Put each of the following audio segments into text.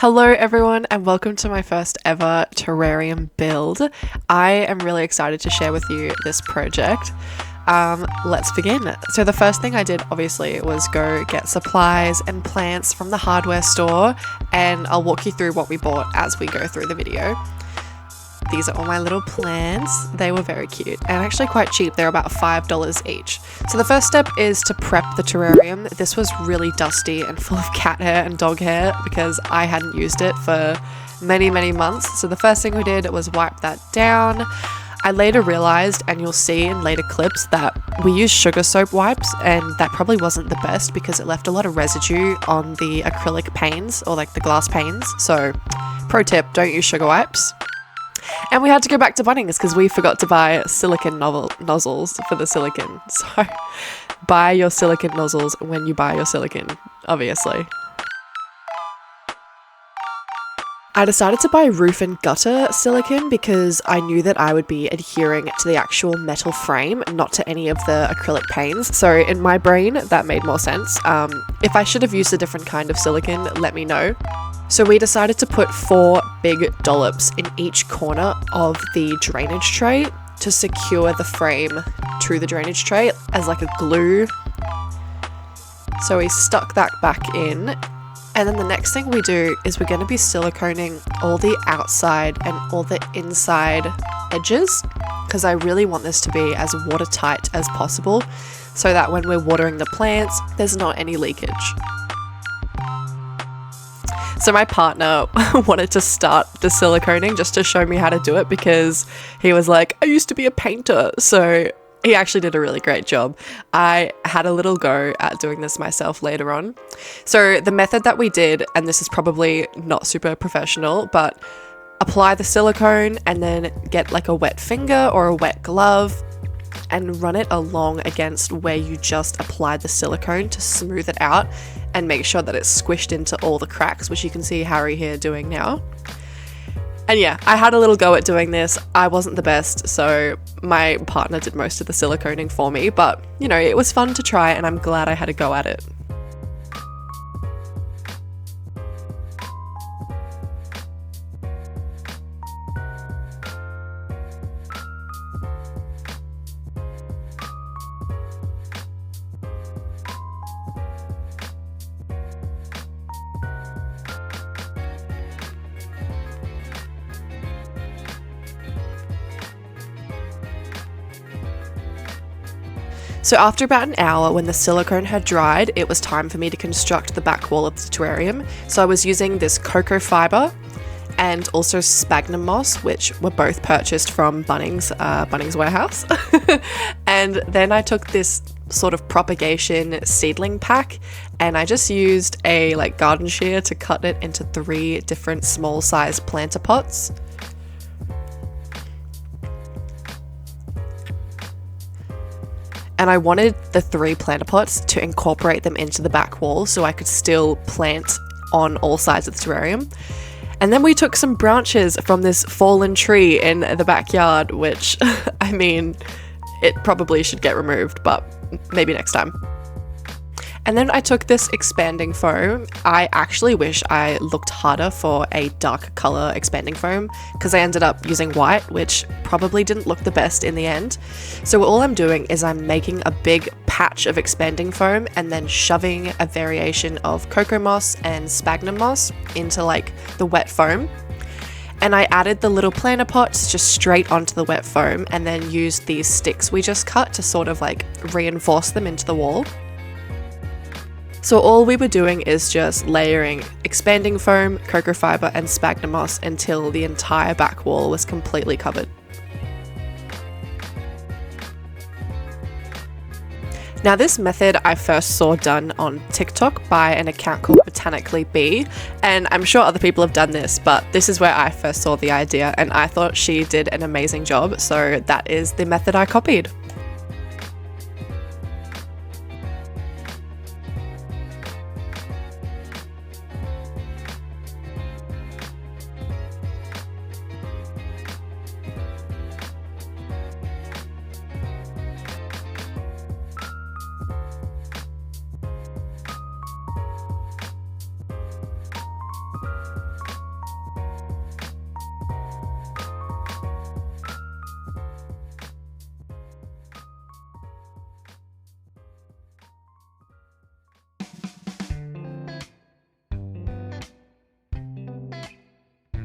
Hello everyone and welcome to my first ever terrarium build. I am really excited to share with you this project. Let's begin. So the first thing I did obviously was go get supplies and plants from the hardware store, and I'll walk you through what we bought as we go through the video. These are all my little plants. They were very cute and actually quite cheap. They're about $5 each. So the first step is to prep the terrarium. This was really dusty and full of cat hair and dog hair because I hadn't used it for many months. So the first thing we did was wipe that down. I later realized, and you'll see in later clips, that we used sugar soap wipes, and that probably wasn't the best because it left a lot of residue on the acrylic panes or like the glass panes. So pro tip, don't use sugar wipes. And we had to go back to Bunnings because we forgot to buy silicone nozzles for the silicone. So buy your silicone nozzles when you buy your silicone, obviously. I decided to buy roof and gutter silicone because I knew that I would be adhering to the actual metal frame, not to any of the acrylic panes. So in my brain, that made more sense. If I should have used a different kind of silicone, let me know. So we decided to put 4 big dollops in each corner of the drainage tray to secure the frame to the drainage tray as like a glue. So we stuck that back in. And then the next thing we do is we're going to be siliconing all the outside and all the inside edges because I really want this to be as watertight as possible so that when we're watering the plants, there's not any leakage. So my partner wanted to start the siliconing just to show me how to do it because he was like, I used to be a painter. So he actually did a really great job. I had a little go at doing this myself later on. So the method that we did, and this is probably not super professional, but apply the silicone and then get like a wet finger or a wet glove and run it along against where you just applied the silicone to smooth it out and make sure that it's squished into all the cracks, which you can see Harry here doing now. And yeah, I had a little go at doing this. I wasn't the best, so my partner did most of the siliconing for me, but you know, it was fun to try and I'm glad I had a go at it. So after about an hour, when the silicone had dried, it was time for me to construct the back wall of the terrarium. So I was using this cocoa fiber and also sphagnum moss, which were both purchased from Bunnings Warehouse. And then I took this sort of propagation seedling pack and I just used a like garden shear to cut it into 3 different small size planter pots. And I wanted the 3 planter pots to incorporate them into the back wall so I could still plant on all sides of the terrarium. And then we took some branches from this fallen tree in the backyard, which, I mean, it probably should get removed, but maybe next time. And then I took this expanding foam. I actually wish I looked harder for a dark color expanding foam because I ended up using white, which probably didn't look the best in the end. So all I'm doing is I'm making a big patch of expanding foam and then shoving a variation of cocoa moss and sphagnum moss into like the wet foam. And I added the little planter pots just straight onto the wet foam and then used these sticks we just cut to sort of like reinforce them into the wall. So all we were doing is just layering expanding foam, cocoa fiber and sphagnum moss until the entire back wall was completely covered. Now this method I first saw done on TikTok by an account called Botanically Bee, and I'm sure other people have done this, but this is where I first saw the idea and I thought she did an amazing job, so that is the method I copied.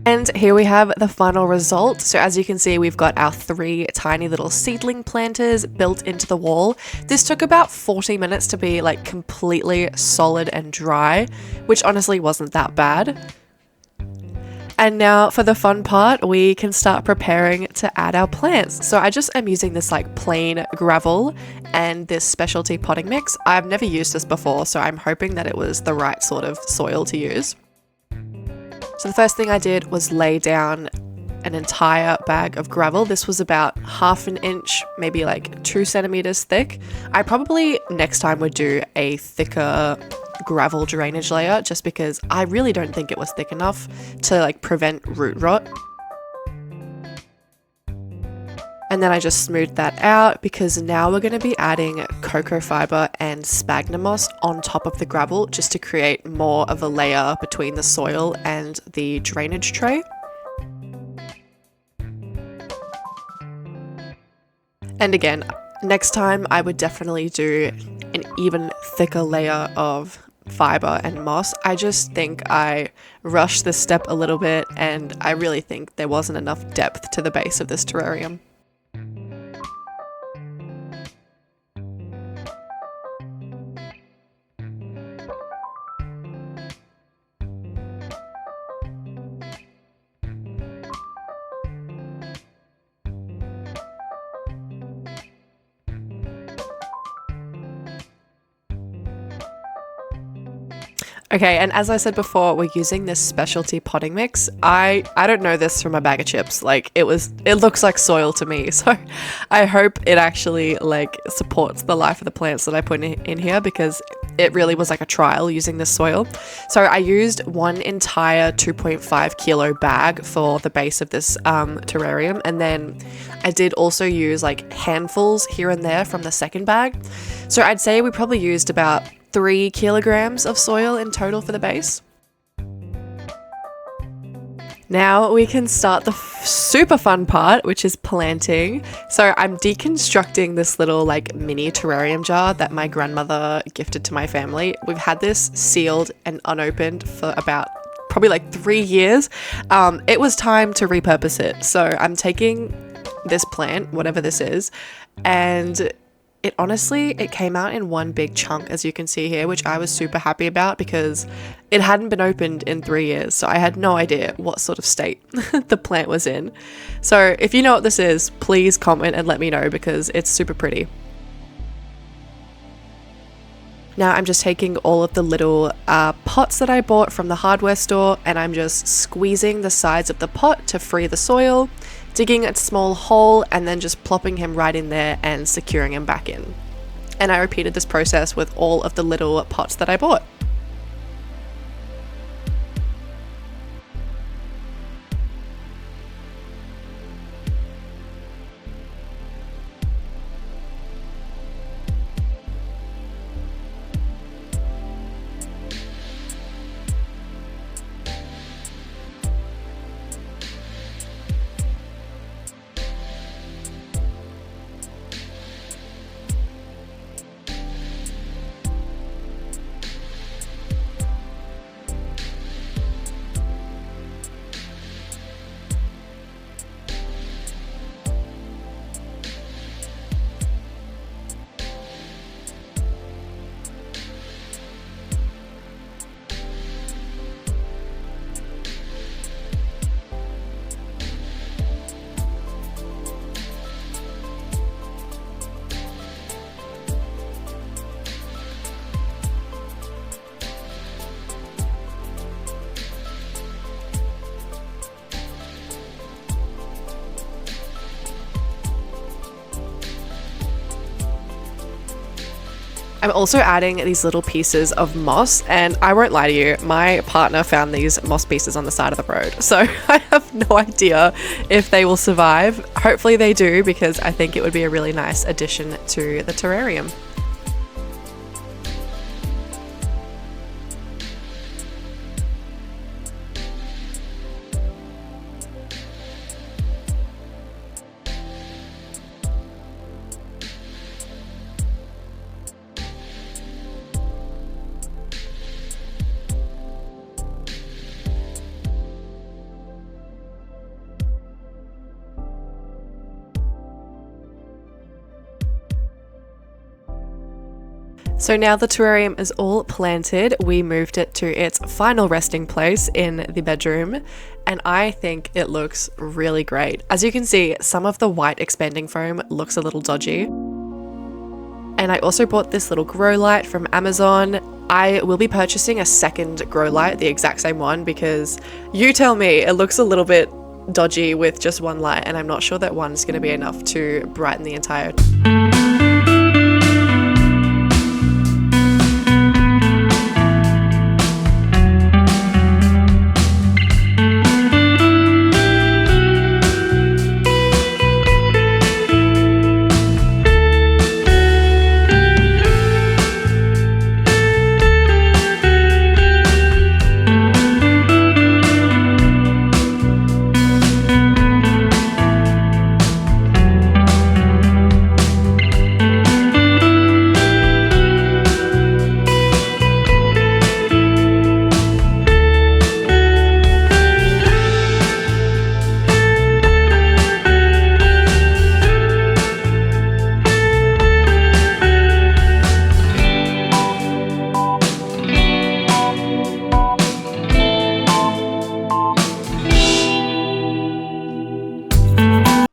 And here we have the final result. So as you can see, we've got our 3 tiny little seedling planters built into the wall. This took about 40 minutes to be like completely solid and dry, which honestly wasn't that bad. And now for the fun part, we can start preparing to add our plants. So I just am using this like plain gravel and this specialty potting mix. I've never used this before, so I'm hoping that it was the right sort of soil to use. So the first thing I did was lay down an entire bag of gravel. This was about half an inch, maybe like 2 centimeters thick. I probably next time would do a thicker gravel drainage layer just because I really don't think it was thick enough to like prevent root rot. And then I just smoothed that out because now we're going to be adding cocoa fiber and sphagnum moss on top of the gravel just to create more of a layer between the soil and the drainage tray. And again, next time I would definitely do an even thicker layer of fiber and moss. I just think I rushed this step a little bit and I really think there wasn't enough depth to the base of this terrarium. Okay, and as I said before, we're using this specialty potting mix. I don't know this from a bag of chips. Like it looks like soil to me. So I hope it actually like supports the life of the plants that I put in here because it really was like a trial using this soil. So I used one entire 2.5 kilo bag for the base of this terrarium. And then I did also use like handfuls here and there from the second bag. So I'd say we probably used about 3 kilograms of soil in total for the base. Now we can start the super fun part, which is planting. So I'm deconstructing this little like mini terrarium jar that my grandmother gifted to my family. We've had this sealed and unopened for about probably like 3 years. It was time to repurpose it. So I'm taking this plant, whatever this is, and it came out in one big chunk, as you can see here, which I was super happy about because it hadn't been opened in 3 years. So I had no idea what sort of state the plant was in. So if you know what this is, please comment and let me know because it's super pretty. Now I'm just taking all of the little pots that I bought from the hardware store and I'm just squeezing the sides of the pot to free the soil, digging a small hole and then just plopping him right in there and securing him back in. And I repeated this process with all of the little pots that I bought. I'm also adding these little pieces of moss, and I won't lie to you, my partner found these moss pieces on the side of the road, so I have no idea if they will survive. Hopefully they do, because I think it would be a really nice addition to the terrarium. So now the terrarium is all planted, we moved it to its final resting place in the bedroom, and I think it looks really great. As you can see, some of the white expanding foam looks a little dodgy. And I also bought this little grow light from Amazon. I will be purchasing a second grow light, the exact same one, because you tell me it looks a little bit dodgy with just one light, and I'm not sure that one's going to be enough to brighten the entire.